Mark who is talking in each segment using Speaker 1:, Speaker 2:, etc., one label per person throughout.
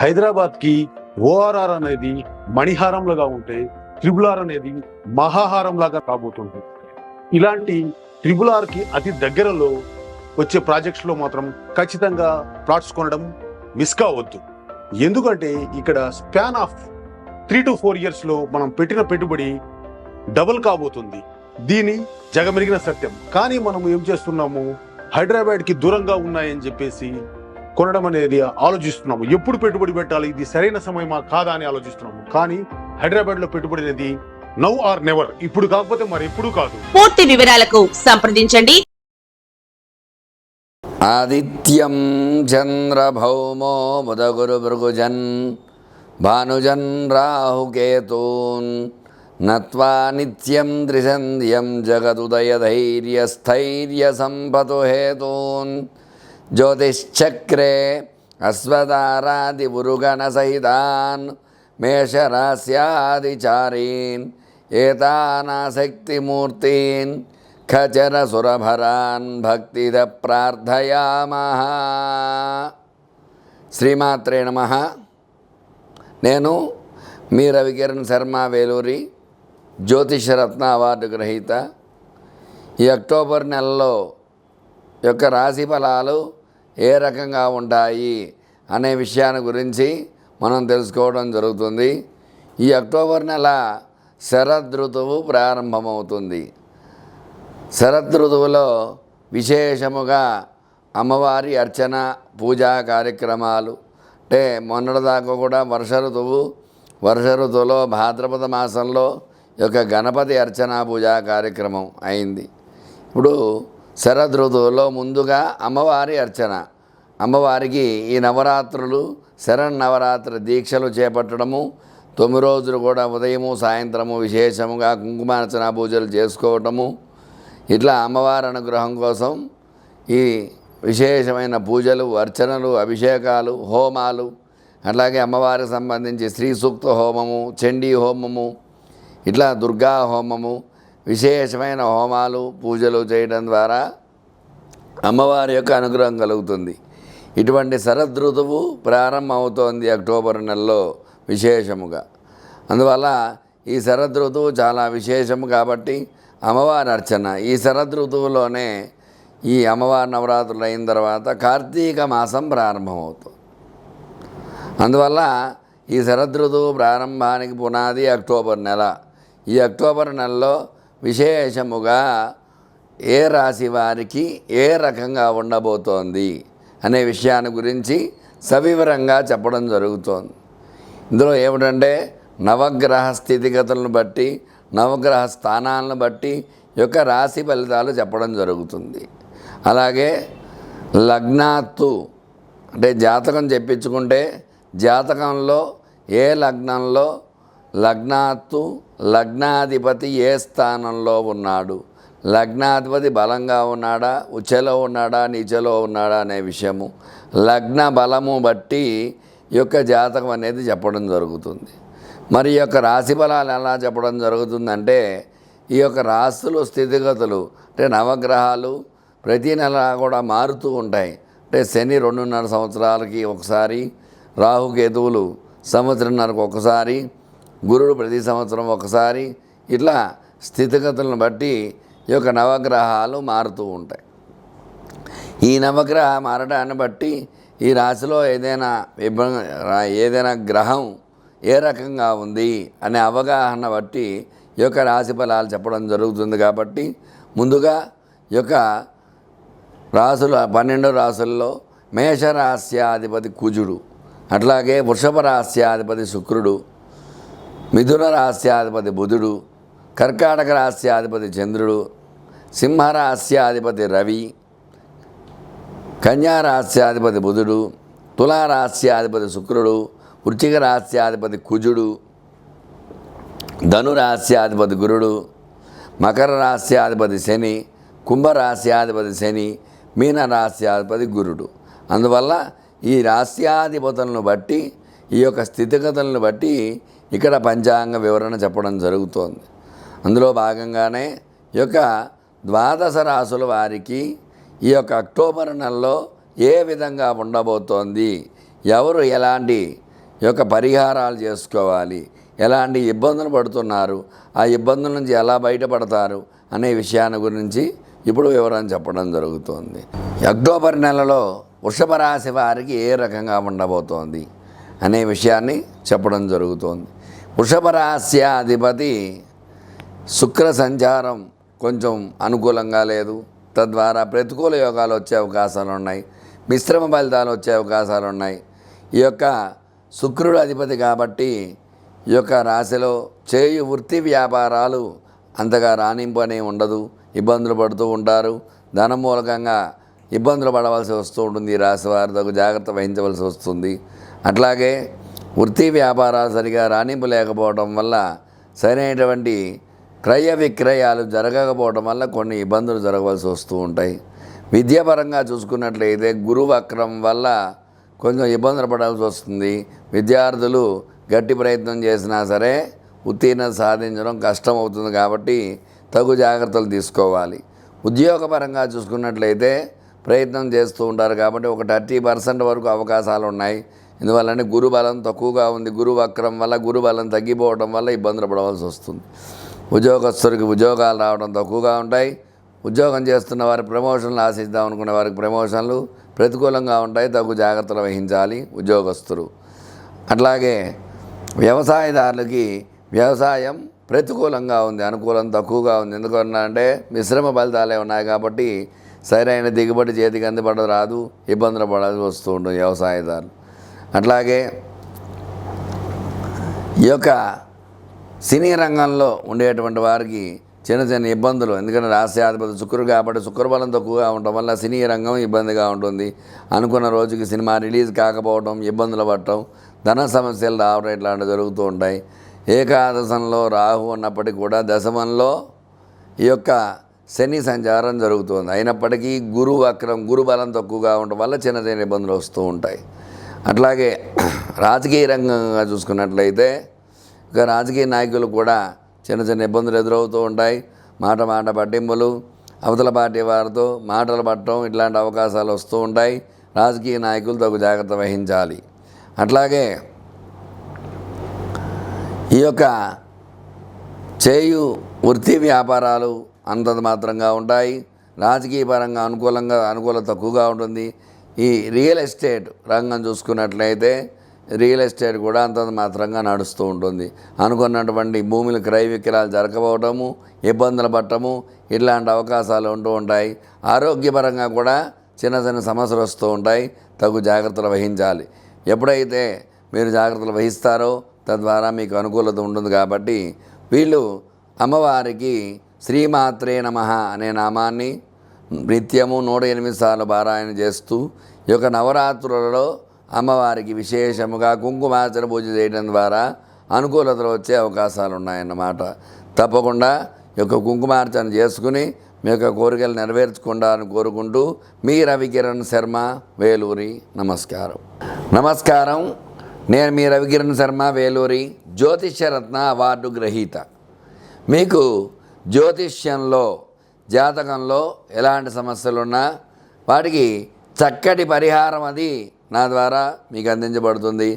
Speaker 1: హైదరాబాద్కి ఓఆర్ఆర్ అనేది మణిహారంలాగా ఉంటే ట్రిపుల్ ఆర్ అనేది మహాహారం లాగా కాబోతుంది. ఇలాంటి ట్రిపుల్ ఆర్కి అతి దగ్గరలో వచ్చే ప్రాజెక్ట్స్ లో మాత్రం ఖచ్చితంగా ప్లాట్స్ కొనడం మిస్ కావద్దు. ఎందుకంటే ఇక్కడ స్పాన్ ఆఫ్ 3 to 4 years లో మనం పెట్టిన పెట్టుబడి డబుల్ కాబోతుంది. దీని జగమెరిగిన సత్యం. కానీ మనం ఏం చేస్తున్నాము, హైదరాబాద్కి దూరంగా ఉన్నాయని చెప్పేసి కొనడం అనేది ఆలోచిస్తున్నాము. ఎప్పుడు పెట్టుబడి పెట్టాలి, ఇది సరైన సమయమా కాదా అని ఆలోచిస్తున్నాము. కానీ హైదరాబాద్లో పెట్టుబడి అనేది నౌ ఆర్ నెవర్, ఇప్పుడు కాకపోతే మరి ఎప్పుడు కాదు.
Speaker 2: పూర్తి వివరాలకు సంప్రదించండి.
Speaker 3: ఆదిత్యం చంద్రభౌమో బుధగురు భృగుజన్ భానుజన్ రాహుకేతూన్ నత్వా నిత్యం త్రిసంధ్యం జగదుదయధైర్యస్థైర్య సంపతు హేతూన్ జ్యోతిశ్చక్రే అశ్వతారాది ఉరుగణ సహితాన్ మేషరాస్యాదిచారీన్ ఏతానాశక్తిమూర్తీన్ ఖచర సురభరాన్ భక్తిద ప్రార్థయామః. శ్రీమాత్రే నమః. నేను మీ రవికిరణ్ శర్మ వేలూరి, జ్యోతిషరత్న అవార్డు గ్రహీత. ఈ అక్టోబర్ నెలలో యొక్క రాశి ఫలాలు ఏ రకంగా ఉంటాయి అనే విషయాన్ని గురించి మనం తెలుసుకోవడం జరుగుతుంది. ఈ అక్టోబర్ నెల శరదృతువు ప్రారంభమవుతుంది. శరదృతువులో విశేషముగా అమ్మవారి అర్చన పూజా కార్యక్రమాలు, అంటే మొన్నటిదాకా కూడా వర్ష ఋతువులో భాద్రపద మాసంలో యొక్క గణపతి అర్చన పూజా కార్యక్రమం అయింది. ఇప్పుడు శరదృతువులో ముందుగా అమ్మవారి అర్చన, అమ్మవారికి ఈ నవరాత్రులు శరన్నవరాత్రి దీక్షలు చేపట్టడము, 9 రోజులు కూడా ఉదయము సాయంత్రము విశేషముగా కుంకుమార్చన పూజలు చేసుకోవటము, ఇట్లా అమ్మవారి అనుగ్రహం కోసం ఈ విశేషమైన పూజలు, అర్చనలు, అభిషేకాలు, హోమాలు, అట్లాగే అమ్మవారికి సంబంధించి శ్రీ సూక్త హోమము, చండీ హోమము, ఇట్లా దుర్గా హోమము, విశేషమైన హోమాలు పూజలు చేయడం ద్వారా అమ్మవారి యొక్క అనుగ్రహం కలుగుతుంది. ఇటువంటి శరదృతువు ప్రారంభమవుతోంది అక్టోబర్ నెలలో విశేషముగా. అందువల్ల ఈ శరదృతువు చాలా విశేషము కాబట్టి అమ్మవారి అర్చన ఈ శరదృతువులోనే ఈ అమ్మవారి నవరాత్రులు అయిన తర్వాత కార్తీక మాసం ప్రారంభమవుతుంది. అందువల్ల ఈ శరదృతువు ప్రారంభానికి పునాది అక్టోబర్ నెల. ఈ అక్టోబర్ నెలలో విశేషముగా ఏ రాశి వారికి ఏ రకంగా ఉండబోతోంది అనే విషయాన్ని గురించి సవివరంగా చెప్పడం జరుగుతోంది. ఇందులో ఏమిటంటే నవగ్రహ స్థితిగతులను బట్టి, నవగ్రహ స్థానాలను బట్టి యొక్క రాశి ఫలితాలు చెప్పడం జరుగుతుంది. అలాగే లగ్నాత్తు అంటే జాతకం చెప్పించుకుంటే జాతకంలో ఏ లగ్నంలో లగ్నాత్తు లగ్నాధిపతి ఏ స్థానంలో ఉన్నాడు, లగ్నాధిపతి బలంగా ఉన్నాడా, ఉచ్చలో ఉన్నాడా, నీచలో ఉన్నాడా అనే విషయము లగ్న బలము బట్టి ఈ యొక్క జాతకం అనేది చెప్పడం జరుగుతుంది. మరి ఈ యొక్క రాశి ఫలాలు ఎలా చెప్పడం జరుగుతుందంటే ఈ యొక్క రాశులు స్థితిగతులు అంటే నవగ్రహాలు ప్రతి నెల కూడా మారుతూ ఉంటాయి. అంటే శని 2.5 సంవత్సరాలకి ఒకసారి, రాహుకేతువులు సంవత్సరంన్నరకు ఒకసారి, గురుడు ప్రతి సంవత్సరం ఒకసారి, ఇట్లా స్థితిగతులను బట్టి ఈ యొక్క నవగ్రహాలు మారుతూ ఉంటాయి. ఈ నవగ్రహ మారడాన్ని బట్టి ఈ రాశిలో ఏదైనా గ్రహం ఏ రకంగా ఉంది అనే అవగాహన బట్టి ఈ యొక్క రాశి ఫలాలు చెప్పడం జరుగుతుంది. కాబట్టి ముందుగా ఈ యొక్క రాశులు 12 రాశుల్లో మేషరాశ్యాధిపతి కుజుడు, అట్లాగే వృషభ రాశ్యాధిపతి శుక్రుడు, మిథున రాశ్యాధిపతి బుధుడు, కర్కాటక రాశ్యాధిపతి చంద్రుడు, సింహరాశ్యాధిపతి రవి, కన్యా రాశ్యాధిపతి బుధుడు, తులారాశ్యాధిపతి శుక్రుడు, వృశ్చిక రాశ్యాధిపతి కుజుడు, ధనురాశ్యాధిపతి గురుడు, మకర రాశ్యాధిపతి శని, కుంభరాశ్యాధిపతి శని, మీనరాశ్యాధిపతి గురుడు. అందువల్ల ఈ రాశ్యాధిపతులను బట్టి ఈ యొక్క స్థితిగతులను బట్టి ఇక్కడ పంచాంగ వివరణ చెప్పడం జరుగుతోంది. అందులో భాగంగానే ఈ యొక్క 12 రాశుల వారికి ఈ యొక్క అక్టోబర్ నెలలో ఏ విధంగా ఉండబోతోంది, ఎవరు ఎలాంటి ఈ యొక్క పరిహారాలు చేసుకోవాలి, ఎలాంటి ఇబ్బందులు పడుతున్నారు, ఆ ఇబ్బందుల నుంచి ఎలా బయటపడతారు అనే విషయాన్ని గురించి ఇప్పుడు వివరం చెప్పడం జరుగుతుంది. అక్టోబర్ నెలలో వృషభ రాశి వారికి ఏ రకంగా ఉండబోతోంది అనే విషయాన్ని చెప్పడం జరుగుతోంది. వృషభ రాశి అధిపతి శుక్ర సంచారం కొంచెం అనుకూలంగా లేదు, తద్వారా ప్రతికూల యోగాలు వచ్చే అవకాశాలు ఉన్నాయి, మిశ్రమ ఫలితాలు వచ్చే అవకాశాలు ఉన్నాయి. ఈ యొక్క శుక్రుడు అధిపతి కాబట్టి ఈ యొక్క రాశిలో చేయు వృత్తి వ్యాపారాలు అంతగా రాణింపు అనేవి ఉండదు, ఇబ్బందులు పడుతూ ఉంటారు. ధనం మూలకంగా ఇబ్బందులు పడవలసి వస్తూ ఉంటుంది. ఈ రాశి వారితో జాగ్రత్త వహించవలసి వస్తుంది. అట్లాగే వృత్తి వ్యాపారాలు సరిగా రాణింపు లేకపోవడం వల్ల సరైనటువంటి క్రయ విక్రయాలు జరగకపోవడం వల్ల కొన్ని ఇబ్బందులు జరగవలసి వస్తూ ఉంటాయి. విద్యాపరంగా చూసుకున్నట్లయితే గురు వక్రం వల్ల కొంచెం ఇబ్బందులు పడాల్సి వస్తుంది. విద్యార్థులు గట్టి ప్రయత్నం చేసినా సరే ఉత్తీర్ణత సాధించడం కష్టం అవుతుంది కాబట్టి తగు జాగ్రత్తలు తీసుకోవాలి. ఉద్యోగపరంగా చూసుకున్నట్లయితే ప్రయత్నం చేస్తూ ఉంటారు కాబట్టి ఒక 30% వరకు అవకాశాలు ఉన్నాయి. ఇందువల్లనే గురుబలం తక్కువగా ఉంది. గురు వక్రం వల్ల గురుబలం తగ్గిపోవడం వల్ల ఇబ్బందులు పడవలసి వస్తుంది. ఉద్యోగస్తుడికి ఉద్యోగాలు రావడం తక్కువగా ఉంటాయి. ఉద్యోగం చేస్తున్న వారికి ప్రమోషన్లు ఆశిద్దాం అనుకునే వారికి ప్రమోషన్లు ప్రతికూలంగా ఉంటాయి. తగు జాగ్రత్తలు వహించాలి ఉద్యోగస్తులు. అట్లాగే వ్యవసాయదారులకి వ్యవసాయం ప్రతికూలంగా ఉంది, అనుకూలం తక్కువగా ఉంది. ఎందుకంటే మిశ్రమ ఫలితాలే ఉన్నాయి కాబట్టి సరైన దిగుబడి చేతికి అందుబడి రాదు, ఇబ్బందులు పడాల్సి వస్తూ ఉంటుంది వ్యవసాయదారులు. అట్లాగే ఈ యొక్క సినీ రంగంలో ఉండేటువంటి వారికి చిన్న చిన్న ఇబ్బందులు, ఎందుకంటే రాష్ట్రాధిపతి శుక్రుడు కాబట్టి శుక్రబలం తక్కువగా ఉండటం వల్ల సినీ రంగం ఇబ్బందిగా ఉంటుంది. అనుకున్న రోజుకి సినిమా రిలీజ్ కాకపోవడం, ఇబ్బందులు పడటం, ధన సమస్యలు రావడం ఇట్లాంటివి జరుగుతూ ఉంటాయి. ఏకాదశంలో రాహు ఉన్నప్పటికీ కూడా దశమంలో ఈ యొక్క శని సంచారం జరుగుతుంది. అయినప్పటికీ గురు వక్రం, గురు బలం తక్కువగా ఉండటం వల్ల చిన్న చిన్న ఇబ్బందులు వస్తూ ఉంటాయి. అట్లాగే రాజకీయ రంగంగా చూసుకున్నట్లయితే ఇక రాజకీయ నాయకులు కూడా చిన్న చిన్న ఇబ్బందులు ఎదురవుతూ ఉంటాయి. మాట పట్టింపులు, అవతల పార్టీ వారితో మాటలు పట్టడం ఇట్లాంటి అవకాశాలు వస్తూ ఉంటాయి. రాజకీయ నాయకులు తగు జాగ్రత్త వహించాలి. అట్లాగే ఈ యొక్క చేయు వృత్తి వ్యాపారాలు అంతంత మాత్రంగా ఉంటాయి. రాజకీయ పరంగా అనుకూలత తక్కువగా ఉంటుంది. ఈ రియల్ ఎస్టేట్ రంగం చూసుకున్నట్లయితే రియల్ ఎస్టేట్ కూడా అంతంత మాత్రంగా నడుస్తూ ఉంటుంది. అనుకున్నటువంటి భూములు క్రయ విక్రయాలు జరగకపోవటము, ఇబ్బందులు పడటము ఇట్లాంటి అవకాశాలు ఉంటూ ఉంటాయి. ఆరోగ్యపరంగా కూడా చిన్న చిన్న సమస్యలు వస్తూ ఉంటాయి. తగు జాగ్రత్తలు వహించాలి. ఎప్పుడైతే మీరు జాగ్రత్తలు వహిస్తారో తద్వారా మీకు అనుకూలత ఉంటుంది. కాబట్టి వీళ్ళు అమ్మవారికి శ్రీమాత్రే నమః అనే నామాన్ని నిత్యము 108 సార్లు పారాయణ చేస్తూ ఈ యొక్క నవరాత్రులలో అమ్మవారికి విశేషముగా కుంకుమార్చన పూజ చేయడం ద్వారా అనుకూలతలు వచ్చే అవకాశాలు ఉన్నాయన్నమాట. తప్పకుండా ఈ యొక్క కుంకుమార్చన చేసుకుని మీ యొక్క కోరికలు నెరవేర్చుకుంటారని కోరుకుంటూ మీ రవికిరణ్ శర్మ, వేలూరి. నమస్కారం. నేను మీ రవికిరణ్ శర్మ, వేలూరి, జ్యోతిష్యరత్న అవార్డు గ్రహీత. మీకు జ్యోతిష్యంలో జాతకంలో ఎలాంటి సమస్యలున్నా వాటికి చక్కటి పరిహారం అది నా ద్వారా మీకు అందించబడుతుంది.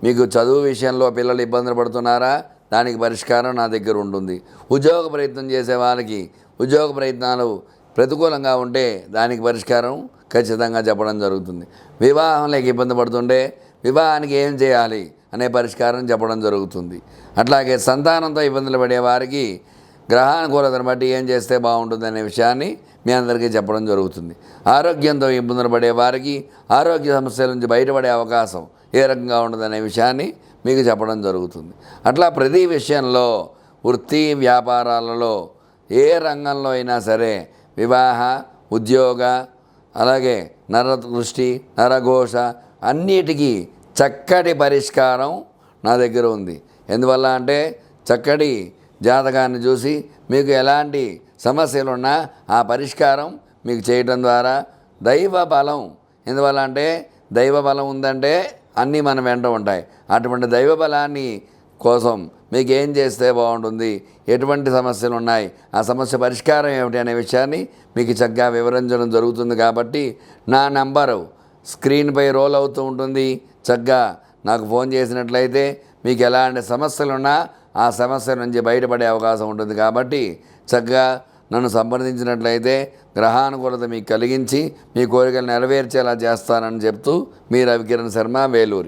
Speaker 3: మీకు చదువు విషయంలో పిల్లలు ఇబ్బందులు పడుతున్నారా, దానికి పరిష్కారం నా దగ్గర ఉంటుంది. ఉద్యోగ ప్రయత్నం చేసే వాళ్ళకి ఉద్యోగ ప్రయత్నాలు ప్రతికూలంగా ఉంటే దానికి పరిష్కారం ఖచ్చితంగా చెప్పడం జరుగుతుంది. వివాహం లేక ఇబ్బంది పడుతుంటే వివాహానికి ఏం చేయాలి అనే పరిష్కారం చెప్పడం జరుగుతుంది. అట్లాగే సంతానంతో ఇబ్బందులు పడే వారికి గ్రహానుకూలతను బట్టి ఏం చేస్తే బాగుంటుంది అనే విషయాన్ని మీ అందరికీ చెప్పడం జరుగుతుంది. ఆరోగ్యంతో ఇబ్బందులు పడే వారికి ఆరోగ్య సమస్యల నుంచి బయటపడే అవకాశం ఏ రకంగా ఉంటుందనే విషయాన్ని మీకు చెప్పడం జరుగుతుంది. అట్లా ప్రతి విషయంలో వృత్తి వ్యాపారాలలో ఏ రంగంలో అయినా సరే వివాహ, ఉద్యోగ, అలాగే నరదృష్టి, నరఘోష అన్నిటికీ చక్కటి పరిష్కారం నా దగ్గర ఉంది. ఎందువల్ల అంటే చక్కటి జాతకాన్ని చూసి మీకు ఎలాంటి సమస్యలున్నా ఆ పరిష్కారం మీకు చేయడం ద్వారా దైవ బలం, ఎందువల్ల అంటే దైవ బలం ఉందంటే అన్నీ మన వెంట ఉంటాయి. అటువంటి దైవ బలాన్ని కోసం మీకు ఏం చేస్తే బాగుంటుంది, ఎటువంటి సమస్యలు ఉన్నాయి, ఆ సమస్య పరిష్కారం ఏమిటి అనే విషయాన్ని మీకు చక్కగా వివరించడం జరుగుతుంది. కాబట్టి నా నంబరు స్క్రీన్పై రోల్ అవుతూ ఉంటుంది. చక్కగా నాకు ఫోన్ చేసినట్లయితే మీకు ఎలాంటి సమస్యలున్నా ఆ సమస్య నుంచి బయటపడే అవకాశం ఉంటుంది. కాబట్టి చక్కగా నన్ను సంప్రదించినట్లయితే గ్రహానుకూలత మీకు కలిగించి మీ కోరికలు నెరవేర్చేలా చేస్తానని చెప్తూ మీ రవికిరణ్ శర్మ, వేలూరు.